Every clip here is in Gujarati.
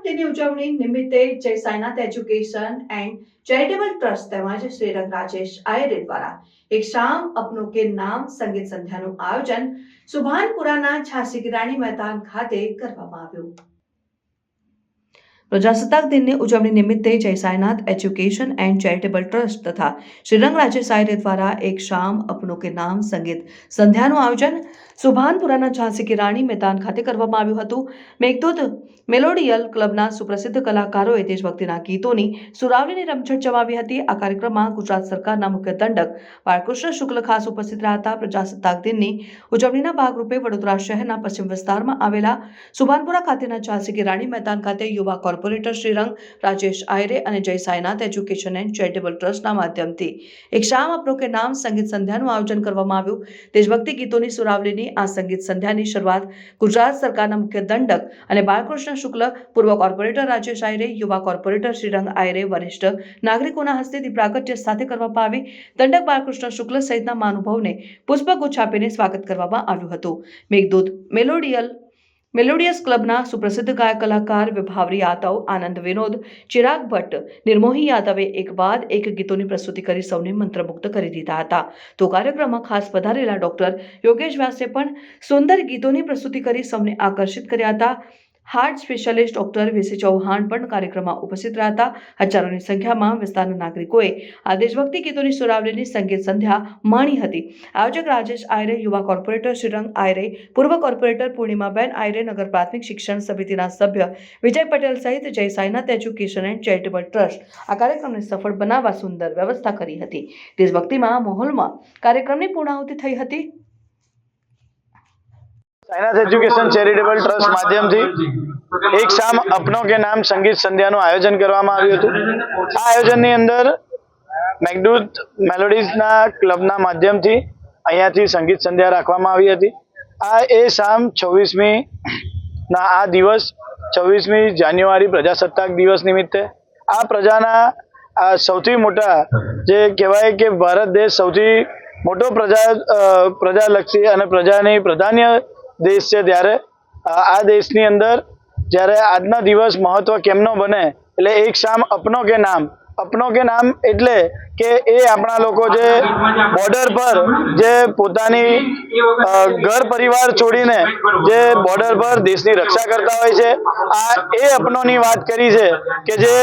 તેની ઉજવણી નિમિત્તે જય Sainath education and charitable trust તેમજ શ્રીરંગ રાજેશ આયરે દ્વારા એક શામ અપનો કે નામ સંગીત સંધ્યાનું આયોજન સુભાનપુરાના ઝાંસી की रानी मैदान ખાતે કરવામાં આવ્યું। प्रजासत्ताक दिन ની ઉજવણી નિમિત્તે જય Sainath education and charitable trust તથા શ્રીરંગ રાજેશ આયરે દ્વારા એક શામ અપનો કે નામ સંગીત સંધ્યાનું આયોજન સુભાનપુરાના ઝાંસી की रानी मैदान ખાતે કરવામાં આવ્યું હતું। મેઘદૂત મેલોડિયલ ક્લબના સુપ્રસિદ્ધ કલાકારોએ દેશભક્તિના ગીતોની સુરાવલીની રમઝટ જમાવી હતી। આ કાર્યક્રમમાં ગુજરાત સરકારના મુખ્ય દંડક બાળકૃષ્ણ શુક્લ ખાસ ઉપસ્થિત રહ્યા હતા। પ્રજાસત્તાક દિનની ઉજવણીના ભાગરૂપે વડોદરા શહેરના પશ્ચિમ વિસ્તારમાં આવેલા સુભાનપુરા ખાતેના ઝાંસી की रानी मैदान ખાતે યુવા કોર્પોરેટર શ્રીરંગ રાજેશ આયરે અને જય સાઈનાથ એજ્યુકેશન એન્ડ ચેરિટેબલ ટ્રસ્ટના માધ્યમથી એક શામ અપનો કે નામ સંગીત સંધ્યાનું આયોજન કરવામાં આવ્યું। દેશભક્તિ ગીતોની સુરાવલીની આ સંગીત સંધ્યાની શરૂઆત ગુજરાત સરકારના મુખ્ય દંડક અને બાળકૃષ્ણ શુક્લ, પૂર્વ કોર્પોરેટર રાજેશ આયરે, યુવા કોર્પોરેટર શ્રીરંગ આયરે, વરિષ્ઠ નાગરિકોના હસ્તે દીપ પ્રાગટ્ય સાથે કરવામાં આવી। દંડક બાળકૃષ્ણ શુક્લ સહિતના મહાનુભાવોને પુષ્પગુચ્છ આપીને સ્વાગત કરવામાં આવ્યું હતું। મેઘદૂત મેલોડિયસ ક્લબના સુપ્રસિદ્ધ ગાયક કલાકાર વિભાવરી યાદવ, આનંદ વિનોદ, ચિરાગ ભટ્ટ, નિર્મોહી યાદવે એક બાદ એક ગીતોની પ્રસ્તુતિ કરી સૌને મંત્રમુગ્ધ કરી દીધા હતા। તો કાર્યક્રમમાં ખાસ પધારેલા ડોક્ટર યોગેશ વ્યાસે પણ સુંદર ગીતોની પ્રસ્તુતિ કરી સૌને આકર્ષિત કર્યા હતા। Heart specialist doctor VC Chauhan પણ કાર્યક્રમમાં ઉપસ્થિત રહ્યા હતા। હજારોની સંખ્યામાં વિસ્તારના નાગરિકોએ આ દેશભક્તિ ગીતોની સુરાવલીની સંગીત સંધ્યા માણી હતી। આયોજક રાજેશ આયરે, યુવા કોર્પોરેટર શ્રીરંગ આયરે, પૂર્વ કોર્પોરેટર પૂર્ણિમાબેન આયરે, નગર પ્રાથમિક શિક્ષણ સમિતિના સભ્ય વિજય પટેલ સહિત જય Sainath education and charitable trust આ કાર્યક્રમને સફળ બનાવવા સુંદર વ્યવસ્થા કરી હતી। દેશભક્તિમાં માહોલમાં કાર્યક્રમની પૂર્ણાહુતિ થઈ હતી। સાઈનાથ એજ્યુકેશન ચેરિટેબલ ટ્રસ્ટ માધ્યમથી એક શામ અપનો કે નામ સંગીત સંધ્યાનું આયોજન કરવામાં આવ્યું હતું। આ આયોજનની અંદર મેઘદૂત મેલોડીઝના ક્લબના માધ્યમથી અહીંયાથી સંગીત સંધ્યા રાખવામાં આવી હતી। આ એ શામ 26મી ના આ દિવસ 26મી જાન્યુઆરી પ્રજાસત્તાક દિવસ નિમિત્તે આ પ્રજાના આ સૌથી મોટા જે કહેવાય કે ભારત દેશ સૌથી મોટો પ્રજાલક્ષી અને પ્રજાની પ્રાધાન્ય દેશ છે, ત્યારે આ દેશની અંદર જ્યારે આજના દિવસ મહત્વ કેમનો બને એટલે એક શામ અપનો કે નામ એટલે કે એ આપણા લોકો જે બોર્ડર પર જે પોતાની ઘર પરિવાર છોડીને જે બોર્ડર પર દેશની રક્ષા કરતા હોય છે, આ એ અપનોની વાત કરી છે કે જે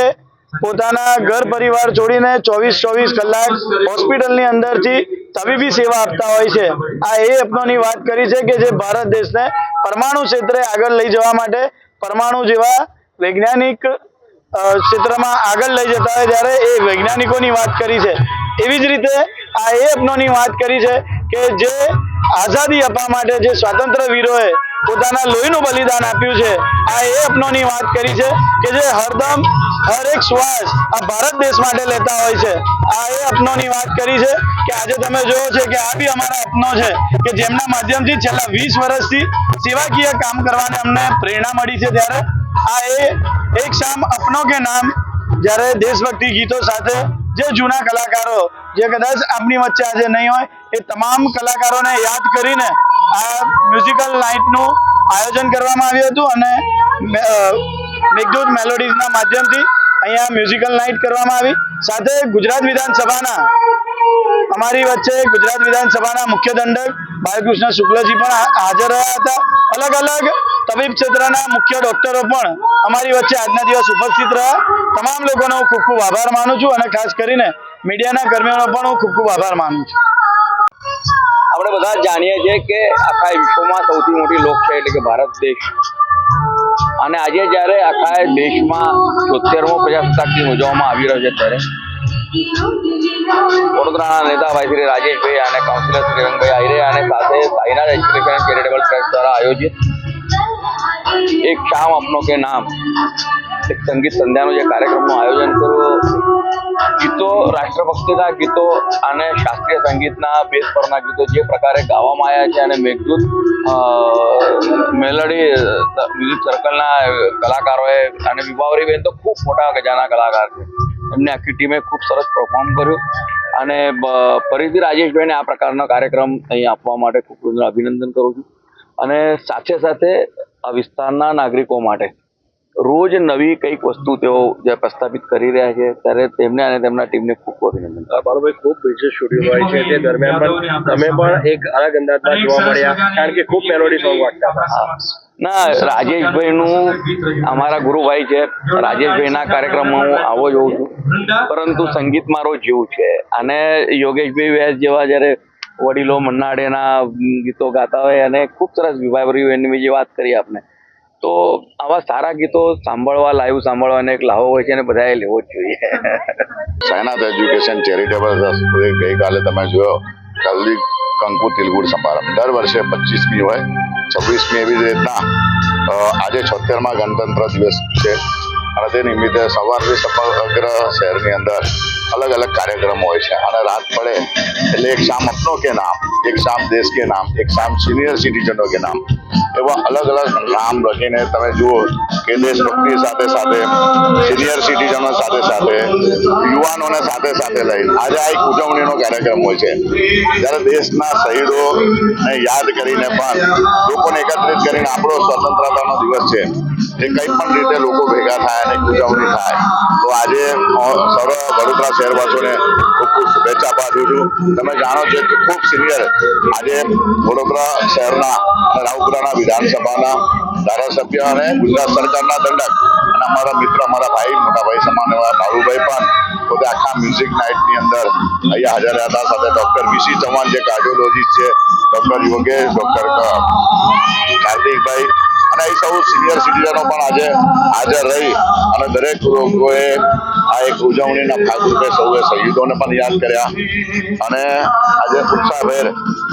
પોતાના ઘર પરિવાર છોડીને 24 કલાક હોસ્પિટલની અંદરથી તબીબી સેવા આપતા હોય છે। આ એ અપનોની વાત કરી છે કે જે ભારત દેશને પરમાણુ ક્ષેત્રે આગળ લઈ જવા માટે પરમાણુ જેવા વૈજ્ઞાનિક ક્ષેત્રમાં આગળ લઈ જતા હોય ત્યારે એ વૈજ્ઞાનિકોની વાત કરી છે। એવી જ રીતે આ એ અપનોની વાત કરી છે કે જે આઝાદી આપવા માટે જે સ્વાતંત્ર્ય વીરોએ પોતાના લોહીનું બલિદાન આપ્યું છે, આ એ અપનોની વાત કરી છે કે જે હરદમ હર એક શ્વાસ આ ભારત દેશ માટે લેતા હોય છે। આ એ અપનોની વાત કરી છે કે આજે તમે જોયો છે કે આ બી અમારા અપનો છે કે જેમના માધ્યમથી છેલ્લા 20 વર્ષથી સેવાકીય કામ કરવાને અમને પ્રેરણા મળી છે। ત્યારે આ એ એક શામ અપનો કે નામ જ્યારે દેશભક્તિ ગીતો સાથે જે જૂના કલાકારો જે કદાચ આપણી વચ્ચે આજે નહીં હોય એ તમામ કલાકારોને યાદ કરીને આ મ્યુઝિકલ નાઇટનું આયોજન કરવામાં આવ્યું હતું અને મેઘદૂત મેલોડીઝના માધ્યમથી અહીંયા મ્યુઝિકલ નાઇટ કરવામાં આવી। સાથે ગુજરાત વિધાનસભાના અમારી વચ્ચે ગુજરાત વિધાનસભાના મુખ્ય દંડક બાળકૃષ્ણ શુક્લજી પણ હાજર રહ્યા હતા। અલગ અલગ તબીબ ક્ષેત્રના મુખ્ય ડોક્ટરો પણ અમારી વચ્ચે આજના દિવસ ઉપસ્થિત રહ્યા। તમામ લોકોનો હું ખૂબ ખૂબ આભાર માનું છું અને ખાસ કરીને મીડિયાના કર્મીઓનો પણ હું ખૂબ ખૂબ આભાર માનું છું। આપણે બધા જાણીએ છીએ કે આખા વિશ્વમાં સૌથી મોટી લોકશાહી એટલે કે ભારત દેશ, અને આજે જ્યારે આખા દેશમાં 73મો પ્રજાસત્તાક દિન ઉજવવામાં આવી રહ્યો છે ત્યારે વડોદરાના નેતા ભાઈ શ્રી રાજેશભાઈ અને કાઉન્સિલર શ્રીરંગભાઈ આયરે અને સાથે સાઈનાથ એજ્યુકેશન ચેરિટેબલ ટ્રસ્ટ દ્વારા આયોજિત એક શામ અપનો કે નામ એક સંગીત સંધ્યાનો જે કાર્યક્રમનું આયોજન કર્યું। ગીતો, રાષ્ટ્રભક્તિના ગીતો અને શાસ્ત્રીય સંગીતના બેઝ પરના ગીતો જે પ્રકારે ગાવામાં આવ્યા છે અને મેઘદૂત મેલોડી મ્યુઝિક સર્કલના કલાકારોએ અને વિભાવરીબેન તો ખૂબ મોટા ગજાના કલાકાર છે, એમને આખી ટીમે ખૂબ સરસ પરફોર્મ કર્યું અને ફરીથી રાજેશભાઈને આ પ્રકારનો કાર્યક્રમ અહીં આપવા માટે ખૂબ અભિનંદન કરું છું। અને સાથે સાથે આ વિસ્તારના નાગરિકો માટે રોજ નવી કંઈક વસ્તુ તેઓ જે પ્રસ્થાપિત કરી રહ્યા છે, ત્યારે તેમને અને તેમના ટીમને ખૂબ અભિનંદન. બાલુભાઈ ખૂબ બિઝી શેડ્યુલ હોય છે, તે દરમિયાન પણ તમે પણ એક અલગ અંદાજમાં જોવા મળ્યા, કારણ કે ખૂબ મેલોડી સોંગ વાગતા હતા. ના, રાજેશભાઈનું અમારા ગુરુભાઈ છે. રાજેશભાઈના કાર્યક્રમમાં હું આવો જોઉં છું, પરંતુ સંગીત મારો જીવ છે. અને યોગેશભાઈ વ્યાસ જેવા જ્યારે વડીલો મન્નાડેના ગીતો ગાતા હોય અને ખૂબ સરસ વિભાવરી એની જે વાત કરી આપને, તો આવા સારા ગીતો સાંભળવા, લાઈવ સાંભળવાને એક લાવો હોય છે અને બધાએ લેવો જ જોઈએ. સાયનાથ એજ્યુકેશન ચેરિટેબલ ટ્રસ્ટ ગઈકાલે તમે જોયો હલ્દી કંકુ તિલગુડ સમારંભ દર વર્ષે 25મી હોય, 26મી એવી જ રીતના આજે 76મા ગણતંત્ર દિવસ છે અને તે નિમિત્તે સવારથી સમગ્ર શહેરની અંદર અલગ અલગ કાર્યક્રમો હોય છે અને રાત પડે એટલે એક શામ અપનો કે નામ, એક શામ દેશ કે નામ, એક શામ સિનિયર સિટીઝનો કે નામ, એવા અલગ અલગ નામ લખીને તમે જુઓ કે દેશભક્તિ સાથે સાથે સિનિયર સિટીઝનો સાથે સાથે યુવાનોને સાથે સાથે લઈ આજે આ એક ઉજવણીનો કાર્યક્રમ હોય છે, જ્યારે દેશના શહીદોને યાદ કરીને પણ લોકોને એકત્રિત કરીને આપણો સ્વતંત્રતાનો દિવસ છે, એ કંઈ પણ રીતે લોકો ભેગા થાય અને ઉજવણી થાય. તો આજે સર્વ વડોદરા શહેરવાસીઓને ખૂબ ખૂબ શુભેચ્છા પાઠવું છું. તમે જાણો છો કે ખૂબ સિનિયર આજે વડોદરા શહેરના અને રાવપુરાના વિધાનસભાના ધારાસભ્ય અને ગુજરાત સરકારના દંડક અને અમારા મિત્ર, અમારા ભાઈ, મોટા ભાઈ સમાન એવા બાલુભાઈ પણ પોતે આખા મ્યુઝિક નાઇટની અંદર અહીંયા હાજર રહ્યા હતા. સાથે ડૉક્ટર વીસી ચૌહાણ જે કાર્ડિયોલોજીસ્ટ છે, ડૉક્ટર યોગેશ, ડૉક્ટર કાર્તિકભાઈ અને એ સૌ સિનિયર સિટીઝનો પણ આજે હાજર રહી અને દરેક લોકોએ આ એક ઉજવણીના ભાગરૂપે સૌએ શહીદોને પણ યાદ કર્યા અને આજે ઉત્સાહભેર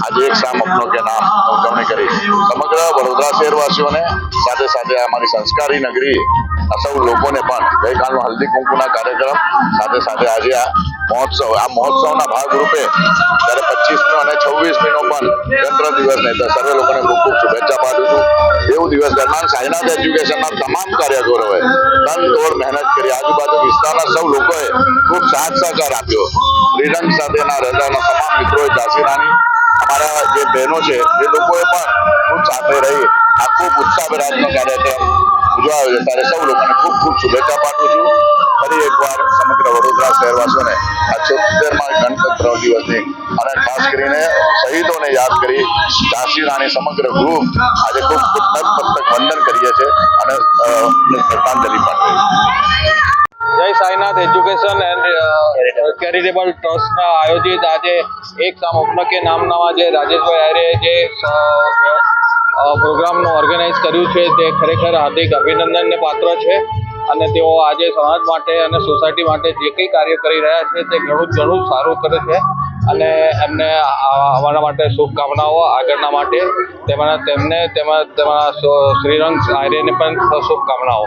આજે એક શામ અપનો કે નામ ઉજવણી કરી. સમગ્ર વડોદરા શહેરવાસીઓને સાથે સાથે અમારી સંસ્કારી નગરી સૌ લોકોને પણ ગઈકાલનો હલ્દી કુંકુના કાર્યક્રમ સાથે સાથે આજે આ મહોત્સવના ભાગરૂપે જ્યારે 25મી અને 26મીનો પણ ગણતંત્ર દિવસ નહીં તો સર્વે લોકોને ખૂબ ખૂબ શુભેચ્છા પાઠવું છું. એવું દિવસ દરમિયાન સાયનાથ એજ્યુકેશનના તમામ કાર્યકરોએ તનતોડ મહેનત કરી, આજુબાજુ વિસ્તારના સૌ લોકોએ ખૂબ સાથ સહકાર આપ્યો. શ્રીરંગ સાથેના રહેતાના તમામ મિત્રોએ, ઝાંસી રાણી, અમારા જે બહેનો છે એ લોકોએ પણ ખૂબ સાથે રહી આ ખૂબ ઉત્સાહભેર આજનો કાર્યક્રમ ઉજવાયો છે, ત્યારે સૌ લોકોને ખૂબ ખૂબ શુભેચ્છા પાઠવું છું. ફરી એકવાર સમગ્ર વડોદરા શહેરવાસીઓને આ 76મા ગણતંત્ર દિવસની અને ખાસ કરીને શહીદોને યાદ કરી ઝાંસી રાણી સમગ્ર ગ્રુપ આજે ખૂબ નતમસ્તક વંદન કરીએ છીએ અને શ્રદ્ધાંજલિ પાઠવીએ. જય સાઈનાથ એજ્યુકેશન એન્ડ ચેરિટેબલ ટ્રસ્ટના આયોજિત આજે એક શામ અપનો કે નામનામાં જે રાજેશભાઈ આયરે જે પ્રોગ્રામનું ઓર્ગેનાઇઝ કર્યું છે તે ખરેખર હાર્દિક અભિનંદનને પાત્ર છે અને તેઓ આજે સમાજ માટે અને સોસાયટી માટે જે કંઈ કાર્ય કરી રહ્યા છે તે ઘણું સારું કરે છે અને એમને અમારા માટે શુભકામનાઓ આગળના માટે તેમાંના શ્રીરંગ આયરેને પણ શુભકામનાઓ.